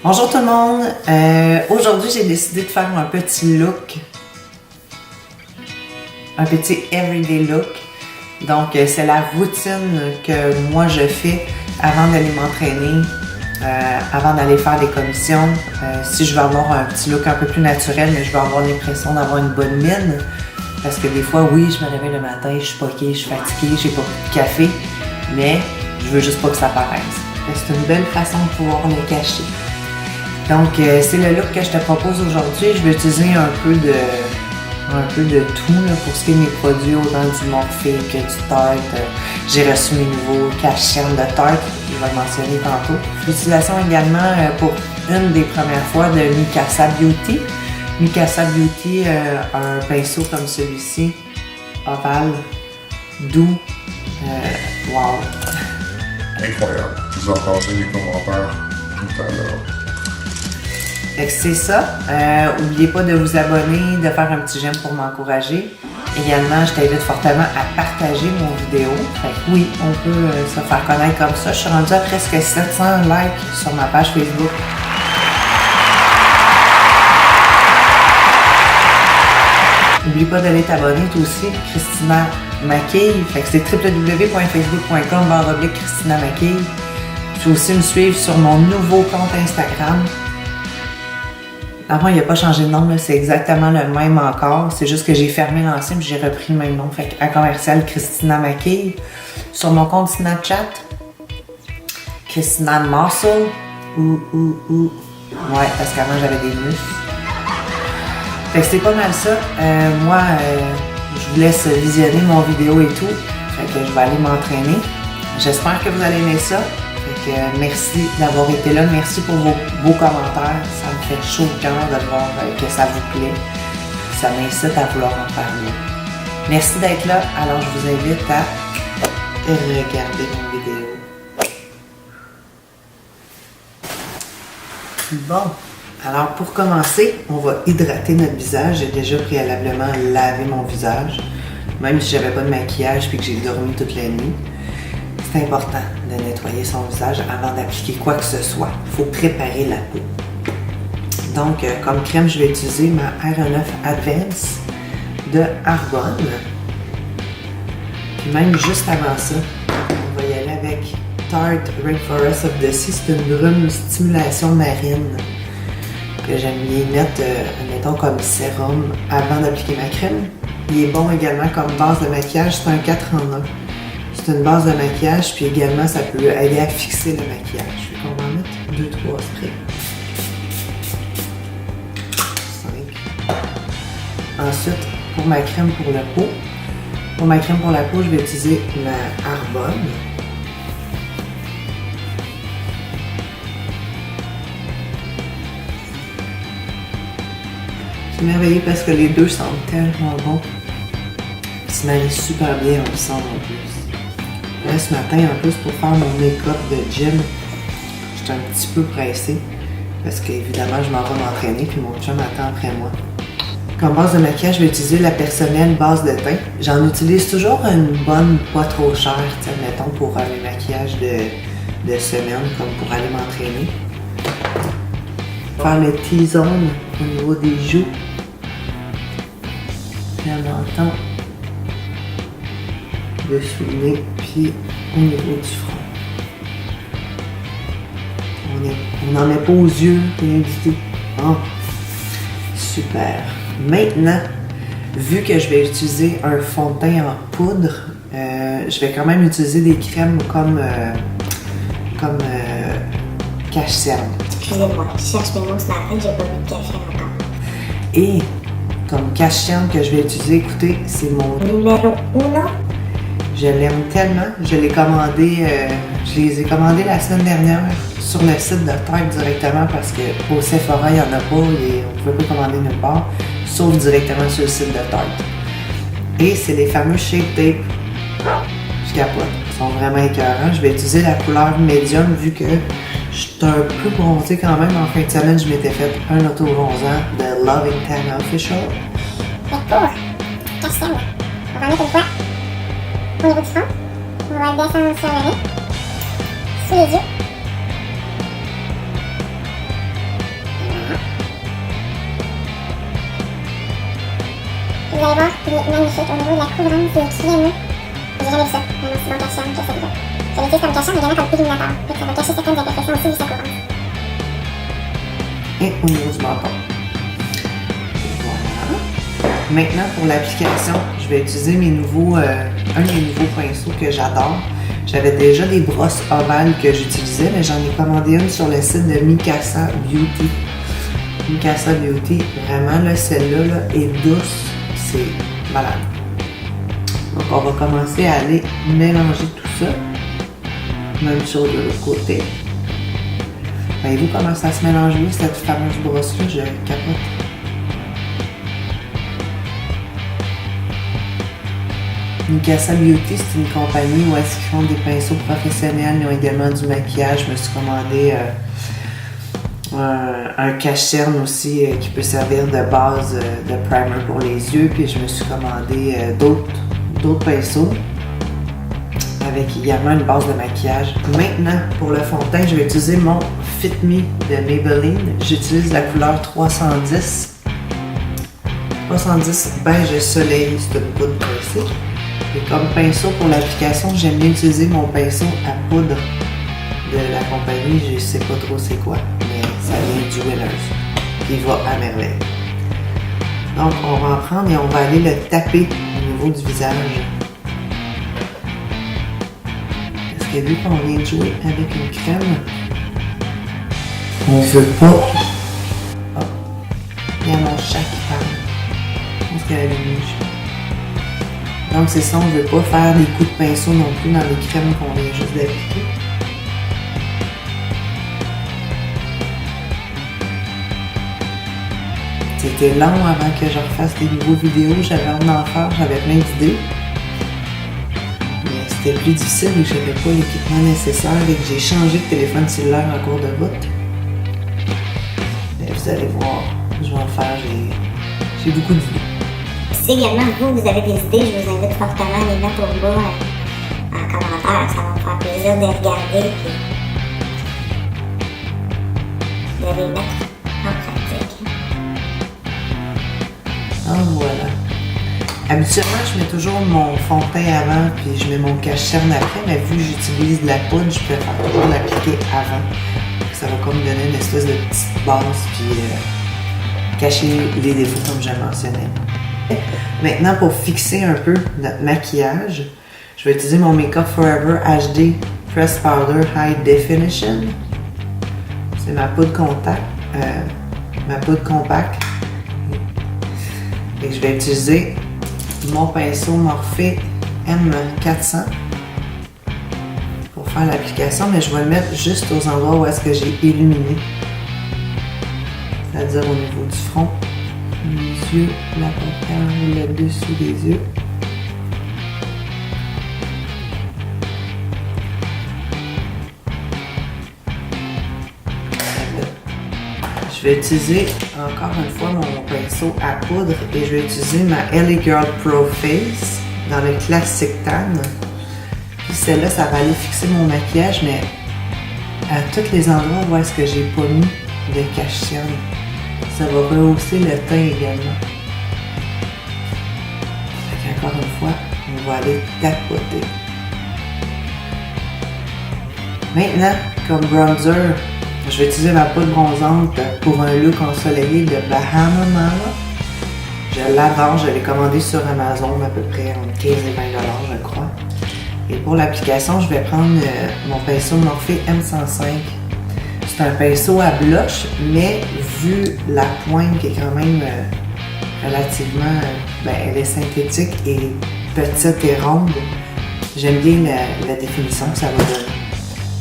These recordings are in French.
Bonjour tout le monde, aujourd'hui j'ai décidé de faire un petit look, un petit everyday look. Donc c'est la routine que moi je fais avant d'aller m'entraîner, avant d'aller faire des commissions. Si je veux avoir un petit look un peu plus naturel, mais je veux avoir l'impression d'avoir une bonne mine. Parce que des fois, oui, je me réveille le matin, je suis poquée, je suis fatiguée, j'ai pas bu de café, mais je veux juste pas que ça paraisse. C'est une belle façon de pouvoir le cacher. Donc, c'est le look que je te propose aujourd'hui. Je vais utiliser un peu de tout là, pour ce qui est mes produits, autant du Morphe que du Tarte. J'ai reçu mes nouveaux cache-chaînes de Tarte, je vais le mentionner tantôt. L'utilisation également pour une des premières fois de Mikasa Beauty. Mikasa Beauty, un pinceau comme celui-ci, ovale, doux, wow! Incroyable. Je vous en passerai les commentaires tout à l'heure. Fait que c'est ça. N'oubliez pas de vous abonner, de faire un petit j'aime pour m'encourager. Également, je t'invite fortement à partager mon vidéo. Fait que oui, on peut se faire connaître comme ça. Je suis rendue à presque 700 likes sur ma page Facebook. N'oublie pas d'aller t'abonner toi aussi, Christina Maquille. Fait que c'est www.facebook.com/Christina Maquille. Tu peux aussi me suivre sur mon nouveau compte Instagram. Avant, il n'a pas changé de nom, c'est exactement le même encore. C'est juste que j'ai fermé l'ancien et j'ai repris le même nom. Fait que à commercial Christina Maquille. Sur mon compte Snapchat, Christina Muscle. Ouais, parce qu'avant j'avais des muscles. Fait que c'est pas mal ça. Moi, je vous laisse visionner mon vidéo et tout. Fait que je vais aller m'entraîner. J'espère que vous allez aimer ça. Fait que merci d'avoir été là. Merci pour vos beaux commentaires. Ça me fait chaud au cœur de voir que ça vous plaît. Ça m'incite à vouloir en parler. Merci d'être là. Alors, je vous invite à regarder mon vidéo. Bon. Alors, pour commencer, on va hydrater notre visage. J'ai déjà préalablement lavé mon visage, même si j'avais pas de maquillage puis que j'ai dormi toute la nuit. C'est important de nettoyer son visage avant d'appliquer quoi que ce soit. Il faut préparer la peau. Donc, comme crème, je vais utiliser ma R9 Advance de Arbonne. Puis même juste avant ça, on va y aller avec Tarte Rainforest of the Sea. C'est une brume stimulation marine que j'aime bien mettre, mettons, comme sérum avant d'appliquer ma crème. Il est bon également comme base de maquillage, c'est un 4 en 1. C'est une base de maquillage, puis également ça peut aider à fixer le maquillage. Fait qu'on va en mettre 2-3 sprays. 5. Ensuite, pour ma crème pour la peau, je vais utiliser ma Arbonne. C'est merveilleux parce que les deux sentent tellement bon. Ils se marient super bien ensemble en plus. Là, ce matin, en plus, pour faire mon make-up de gym, j'étais un petit peu pressée parce qu'évidemment, je m'en vais m'entraîner puis mon chum attend après moi. Comme base de maquillage, je vais utiliser la personnelle base de teint. J'en utilise toujours une bonne, pas trop chère, mettons, pour les maquillages de semaine, comme pour aller m'entraîner. Faire le T-zone au niveau des joues. Bien menton, dessous le nez, puis au niveau du front. On n'en met pas aux yeux, rien du tout. Oh, super. Maintenant, vu que je vais utiliser un fond de teint en poudre, je vais quand même utiliser des crèmes comme cache-cerne. Excusez-moi, je cherche mes mots ce matin, j'ai pas bu de café encore. Et comme cache-cerne que je vais utiliser, écoutez, c'est mon Numéro 1. Je l'aime tellement. Je les ai commandés la semaine dernière sur le site de Tarte directement parce qu'au Sephora, il n'y en a pas et on ne pouvait pas commander nulle part, sauf directement sur le site de Tarte. Et c'est les fameux Shape Tape. Je capote. Ils sont vraiment écœurants. Je vais utiliser la couleur médium vu que je suis un peu bronzée quand même. En fin de semaine, je m'étais fait un auto-bronzant de Loving Tan Official. Mais pour cache-cerne, on va mettre une fois au niveau du front. On va le descendre sur le nez, sous les yeux. allez voir, il est magnifique. Au niveau de la couvrance, il est crémeux. J'ai jamais vu ça, un aussi bon cache-cerne que celui-là. Je l'utilise comme cache-cerne, mais également comme illuminateur. Donc ça va cacher certaines imperfections aussi vu sa couvrance. Et au niveau du menton. Voilà. Maintenant, pour l'application, je vais utiliser un des nouveaux pinceaux que j'adore. J'avais déjà des brosses ovales que j'utilisais, mais j'en ai commandé une sur le site de Mikasa Beauty. Mikasa Beauty, vraiment, là, celle-là là, est douce, c'est malade. Donc, on va commencer à aller mélanger tout ça. Même chose de l'autre côté. Voyez-vous comment ça se mélange, cette fameuse brosse-là, je capote. Mikasa Beauty, c'est une compagnie où est-ce qu'ils font des pinceaux professionnels. Ils ont également du maquillage. Je me suis commandé un cache-cerne aussi qui peut servir de base de primer pour les yeux. Puis je me suis commandé d'autres pinceaux avec également une base de maquillage. Maintenant, pour le fond de teint, je vais utiliser mon Fit Me de Maybelline. J'utilise la couleur 310. 310 beige soleil, c'est une poudre classique. Et comme pinceau pour l'application, j'aime bien utiliser mon pinceau à poudre de la compagnie. Je ne sais pas trop c'est quoi, mais ça vient du Winners. Il va à merveille. Donc, on va en prendre et on va aller le taper au niveau du visage. Parce que vu qu'on vient de jouer avec une crème, on ne veut pas... Oh, il y a mon chat qui parle. Je pense qu'elle a les miches. Donc c'est ça, on ne veut pas faire des coups de pinceau non plus dans les crèmes qu'on vient juste d'appliquer. C'était long avant que je refasse des nouveaux vidéos, j'avais envie d'en faire, j'avais plein d'idées. Mais c'était plus difficile et je n'avais pas l'équipement nécessaire et que j'ai changé de téléphone cellulaire en cours de route. Mais vous allez voir, je vais en faire, j'ai beaucoup d'idées. Si également vous avez des idées, je vous invite fortement à les mettre au bas en commentaire. Ça va me faire plaisir de les regarder et de les mettre en pratique. Ah voilà. Habituellement, je mets toujours mon fond de teint avant puis je mets mon cache-cerne après, mais vu que j'utilise de la poudre, je préfère toujours l'appliquer avant. Ça va comme donner une espèce de petite base puis cacher les défauts comme je mentionnais. Maintenant, pour fixer un peu notre maquillage, je vais utiliser mon Make Up For Ever HD Press Powder High Definition. C'est ma poudre compacte. Et je vais utiliser mon pinceau Morphe M400 pour faire l'application, mais je vais le mettre juste aux endroits où est-ce que j'ai illuminé. C'est-à-dire au niveau du front, les yeux, la paupière, le dessus des yeux. Je vais utiliser encore une fois mon pinceau à poudre et je vais utiliser ma LA Girl Pro Face dans le Classic Tan. Puis celle-là, ça va aller fixer mon maquillage, mais à tous les endroits où est-ce que j'ai pas mis de cache-cerne. Ça va rehausser le teint également. Encore une fois, on va aller tapoter. Maintenant, comme bronzer, je vais utiliser ma poudre bronzante pour un look ensoleillé de Bahama Mama. Je l'adore, je l'ai commandé sur Amazon à peu près entre 15 et 20 $, je crois. Et pour l'application, je vais prendre mon pinceau Morphe M105. C'est un pinceau à blush, mais vu la pointe qui est quand même relativement, elle est synthétique et petite et ronde, j'aime bien la définition que ça va donner.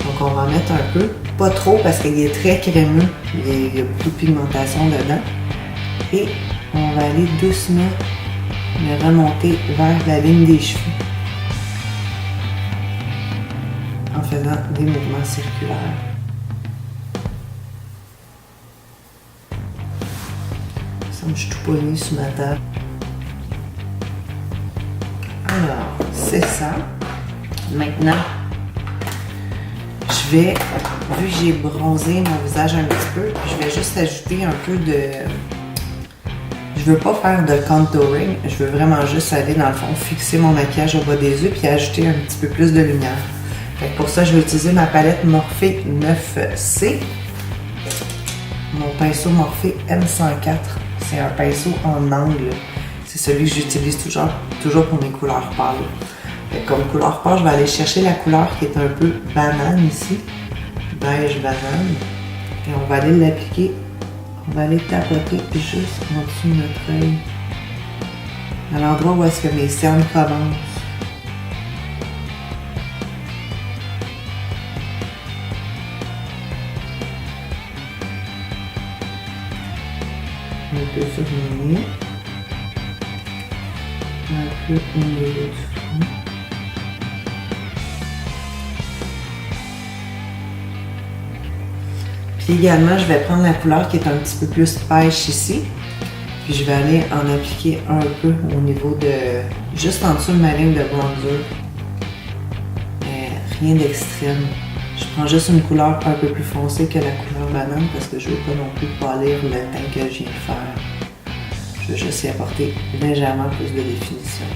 Donc on va en mettre un peu, pas trop parce qu'il est très crémeux, il y a beaucoup de pigmentation dedans. Et on va aller doucement le remonter vers la ligne des cheveux en faisant des mouvements circulaires. Je suis tout poigné sur ma table. Alors, c'est ça. Maintenant, je vais, vu que j'ai bronzé mon visage un petit peu, je vais juste ajouter un peu de Je veux pas faire de contouring, je veux vraiment juste aller dans le fond, fixer mon maquillage au bas des yeux puis ajouter un petit peu plus de lumière. Fait que pour ça, je vais utiliser ma palette Morphe 9C. Mon pinceau Morphe M104, c'est un pinceau en angle. C'est celui que j'utilise toujours pour mes couleurs pâles. Fait que comme couleur pâle, je vais aller chercher la couleur qui est un peu banane ici. Beige banane. Et on va aller l'appliquer. On va aller tapoter juste en dessous de notre œil. À l'endroit où est-ce que mes cernes commencent. Un peu sur mes nez. Un peu au niveau du front. Puis également, je vais prendre la couleur qui est un petit peu plus pêche ici. Puis je vais aller en appliquer un peu au niveau de... juste en dessous de ma ligne de bronzer. Mais rien d'extrême. Je prends juste une couleur un peu plus foncée que la couleur banane parce que je ne veux pas non plus pâlir le teint que je viens de faire. Je veux juste y apporter légèrement plus de définition.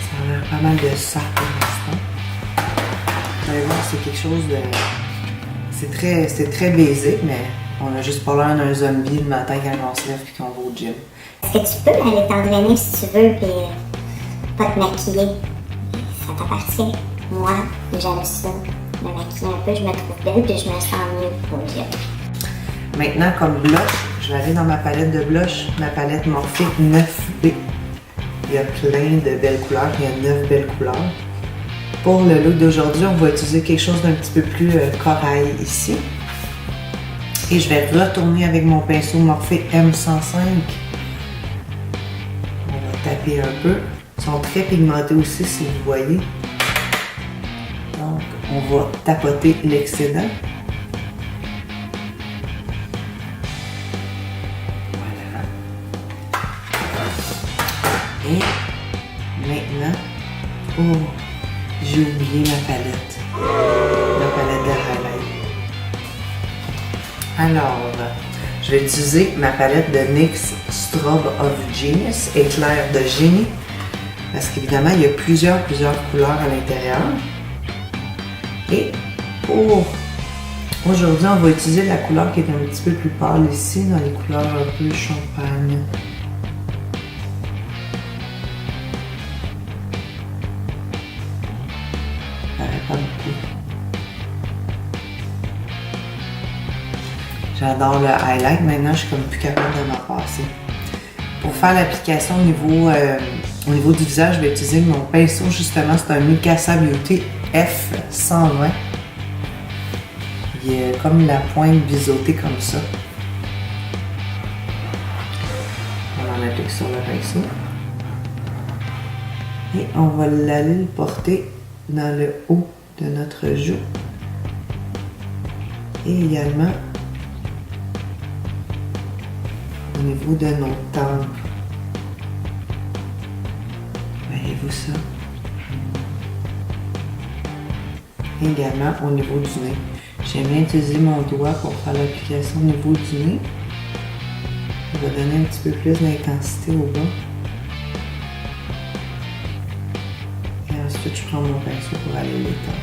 Ça a l'air pas mal de ça pour l'instant. Vous allez voir, c'est quelque chose de... C'est très basique, mais on a juste pas l'air d'un zombie le matin quand on se lève et qu'on va au gym. Est-ce que tu peux aller t'entraîner si tu veux, puis pas te maquiller? Ça t'appartient. Moi, j'aime ça. Me maquiller un peu, je me trouve belle, puis je me sens mieux au gym. Maintenant, comme blush, je vais aller dans ma palette de blush, ma palette Morphe 9B. Il y a plein de belles couleurs, il y a 9 belles couleurs. Pour le look d'aujourd'hui, on va utiliser quelque chose d'un petit peu plus corail ici. Et je vais retourner avec mon pinceau Morphe M105. On va taper un peu. Ils sont très pigmentés aussi, si vous voyez. Donc, on va tapoter l'excédent. Voilà. Et maintenant, j'ai oublié ma palette. La palette de highlight. Alors, je vais utiliser ma palette de NYX Strobe of Genius, éclair de génie. Parce qu'évidemment, il y a plusieurs couleurs à l'intérieur. Et pour aujourd'hui, on va utiliser la couleur qui est un petit peu plus pâle ici, dans les couleurs un peu champagne. Pas beaucoup. J'adore le highlight. Maintenant, je suis comme plus capable de m'en passer. Pour faire l'application au niveau du visage, je vais utiliser mon pinceau. Justement, c'est un Mikasa Beauty F120. Il est comme la pointe biseautée comme ça. On en applique sur le pinceau. Et on va aller le porter dans le haut de notre joue et également au niveau de nos tempes. Voyez-vous ça? Et également au niveau du nez. J'aime bien utiliser mon doigt pour faire l'application au niveau du nez. On va donner un petit peu plus d'intensité au bas. Ensuite, je prends mon pinceau pour aller l'étendre.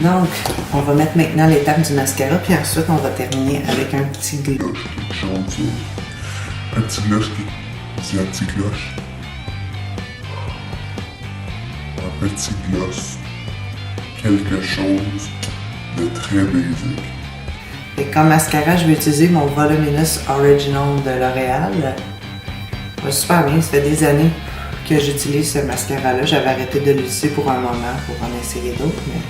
Donc, on va mettre maintenant l'étape du mascara, puis ensuite, on va terminer avec un petit gloss. Un petit gloss qui est un petit gloss. Un petit gloss. Quelque chose de très basique. Et comme mascara, je vais utiliser mon Voluminous Original de L'Oréal. Ça va super bien, ça fait des années que j'utilise ce mascara-là. J'avais arrêté de l'utiliser pour un moment, pour en essayer d'autres, mais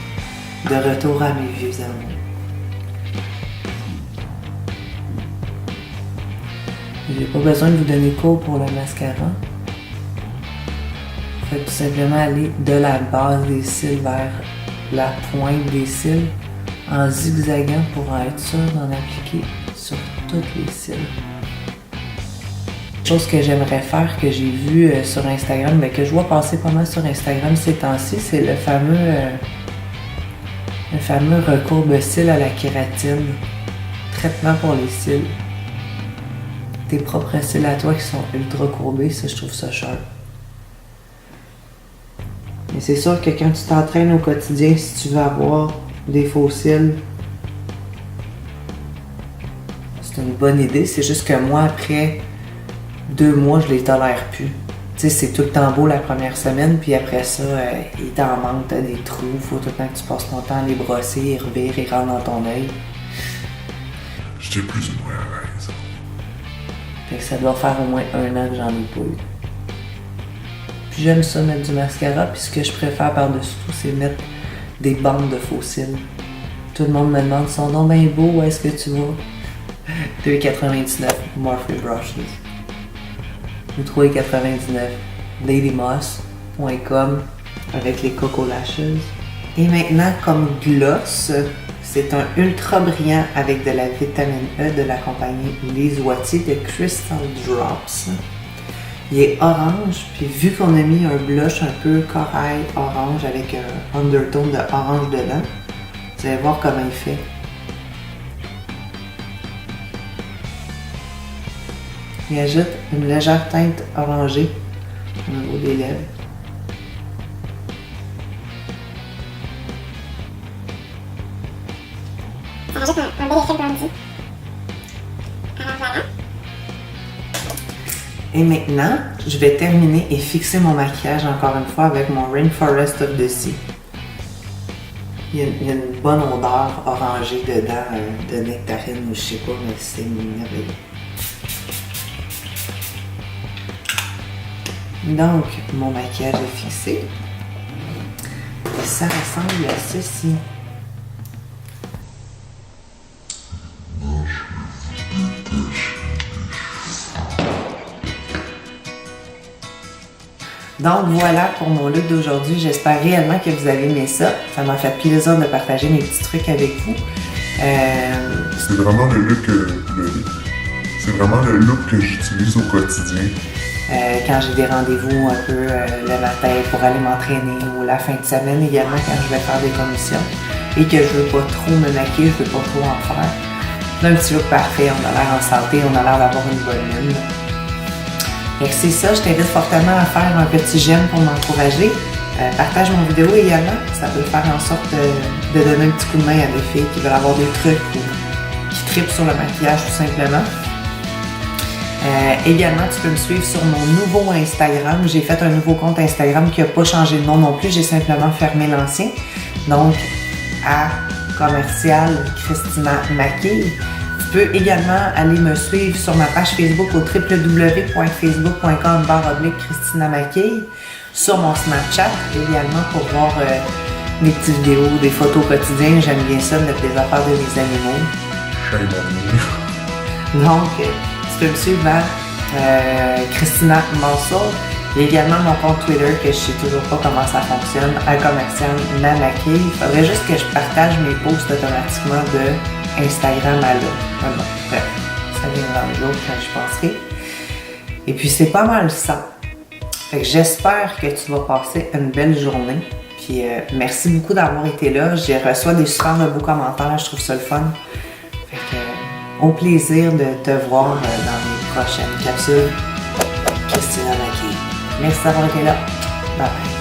de retour à mes vieux amours. J'ai pas besoin de vous donner cours pour le mascara. Faites tout simplement aller de la base des cils vers la pointe des cils en zigzagant pour être sûr d'en appliquer sur toutes les cils. Chose que j'aimerais faire, que j'ai vu sur Instagram, mais que je vois passer pas mal sur Instagram ces temps-ci, c'est le fameux recourbe-cils à la kératine. Traitement pour les cils. Tes propres cils à toi qui sont ultra courbés, ça, je trouve ça cher. Mais c'est sûr que quand tu t'entraînes au quotidien, si tu veux avoir des faux cils, c'est une bonne idée. C'est juste que moi, après 2 mois, je les tolère plus. Tu sais, c'est tout le temps beau la première semaine, puis après ça, il t'en manque, t'as des trous, faut tout le temps que tu passes ton temps à les brosser, ils revirent, ils rentrent dans ton œil. J'étais plus ou moins à l'aise. Fait que ça doit faire au moins 1 an que j'en ai pas eu. Puis j'aime ça mettre du mascara, puis ce que je préfère par-dessus tout, c'est mettre des bandes de faux cils. Tout le monde me demande, son nom bien beau, où est-ce que tu vas? 2,99 Morphe Brushes. Ou 3,99 ladymoss.com avec les Coco Lashes. Et maintenant, comme gloss, c'est un ultra brillant avec de la vitamine E de la compagnie Lise Wattier de Crystal Drops. Il est orange, puis vu qu'on a mis un blush un peu corail orange avec un undertone de orange dedans, vous allez voir comment il fait. Il ajoute une légère teinte orangée au niveau des lèvres. Ça rajoute un bel effet bronzy. Alors voilà. Et maintenant, je vais terminer et fixer mon maquillage encore une fois avec mon Rainforest of the Sea. Il y a une bonne odeur orangée dedans, de nectarine ou je sais pas, mais c'est merveilleux. Donc, mon maquillage est fixé. Et ça ressemble à ceci. Donc voilà pour mon look d'aujourd'hui. J'espère réellement que vous avez aimé ça. Ça m'a fait plaisir de partager mes petits trucs avec vous. C'est vraiment le look que j'utilise au quotidien. Quand j'ai des rendez-vous un peu le matin pour aller m'entraîner ou la fin de semaine également quand je vais faire des commissions et que je veux pas trop me maquiller, je veux pas trop en faire. C'est un petit look parfait, on a l'air en santé, on a l'air d'avoir une bonne mine. Et c'est ça, je t'invite fortement à faire un petit j'aime pour m'encourager. Partage mon vidéo également, ça peut faire en sorte de donner un petit coup de main à des filles qui veulent avoir des trucs ou qui trippent sur le maquillage tout simplement. Également, tu peux me suivre sur mon nouveau Instagram. J'ai fait un nouveau compte Instagram qui n'a pas changé de nom non plus. J'ai simplement fermé l'ancien. Donc, à commercial Christina Maquille. Tu peux également aller me suivre sur ma page Facebook au www.facebook.com/Christina Maquille. Sur mon Snapchat également pour voir mes petites vidéos, des photos quotidiennes. J'aime bien ça, mettre des affaires de mes animaux. Donc, tu peux me suivre à Christina Mansour. Il y a également mon compte Twitter que je sais toujours pas comment ça fonctionne, à commercial Namaquille. Il faudrait juste que je partage mes posts automatiquement de Instagram à là. Bon, bref, ça viendra un jour quand je penserai. Et puis c'est pas mal ça. Fait que j'espère que tu vas passer une belle journée. Puis merci beaucoup d'avoir été là. J'ai reçu des super beaux commentaires, je trouve ça le fun. Fait que au plaisir de te voir dans les prochaines capsules. Christina Maquille. Merci d'avoir été là. Bye bye.